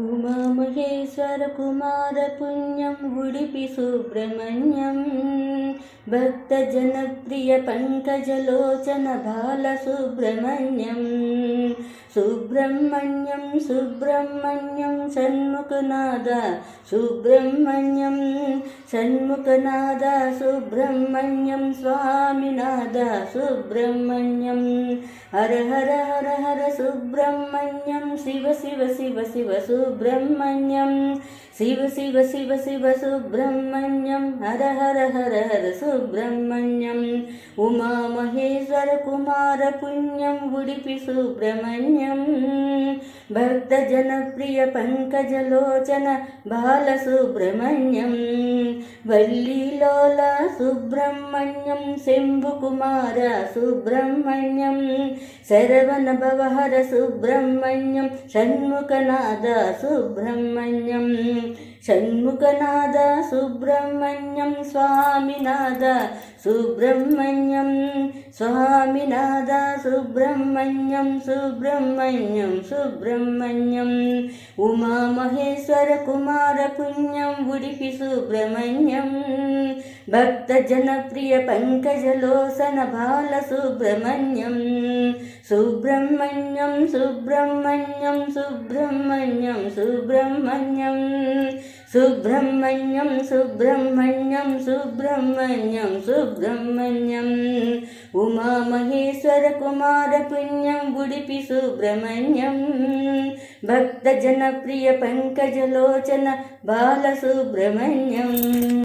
ఉమామహేశ్వర కుమార పుణ్యం ఉడిపి సుబ్రహ్మణ్యం భక్త జనప్రియ పంకజలోచన బాల సుబ్రహ్మణ్యం సుబ్రహ్మణ్యం సుబ్రహ్మణ్యం షణ్ముఖనాద సుబ్రహ్మణ్యం షణ్ముఖనాద సుబ్రహ్మణ్యం స్వామినాథ సుబ్రహ్మణ్యం హర హర హర హర సుబ్రహ్మణ్యం శివ శివ శివ శివ సుబ్రహ్మణ్యం శివ శివ శివ శివ సుబ్రహ్మణ్యం హర హర హర హర సుబ్రహ్మణ్యం ఉమామహేశ్వర కుమార పుణ్యం ఉడిపి సుబ్రహ్మణ్యం భక్త జనప్రియ పంకజలోచన బాల సుబ్రహ్మణ్యం వల్లీలోల సుబ్రహ్మణ్యం శంభుకుమార సుబ్రహ్మణ్యం శరవణ భవహర సుబ్రహ్మణ్యం షణ్ముఖనాద సుబ్రహ్మణ్యం షణ్ముఖనాద సుబ్రహ్మణ్యం స్వామినాథ సుబ్రహ్మణ్యం స్వామినాథ సుబ్రహ్మణ్యం సుబ్రహ్మణ్యం సుబ్రహ్మణ్యం ఉమామహేశ్వర కుమార పుణ్యం ఉడిపి సుబ్రహ్మణ్యం భక్త జనప్రియ పంకజలోచన బాల సుబ్రహ్మణ్యం సుబ్రహ్మణ్యం సుబ్రహ్మణ్యం సుబ్రహ్మణ్యం సుబ్రహ్మణ్యం సుబ్రహ్మణ్యం సుబ్రహ్మణ్యం సుబ్రహ్మణ్యం సుబ్రహ్మణ్యం ఉమామహేశ్వర కుమార పుణ్యం ఉడిపి సుబ్రహ్మణ్యం భక్త జనప్రియ పంకజలోచన బాల సుబ్రహ్మణ్యం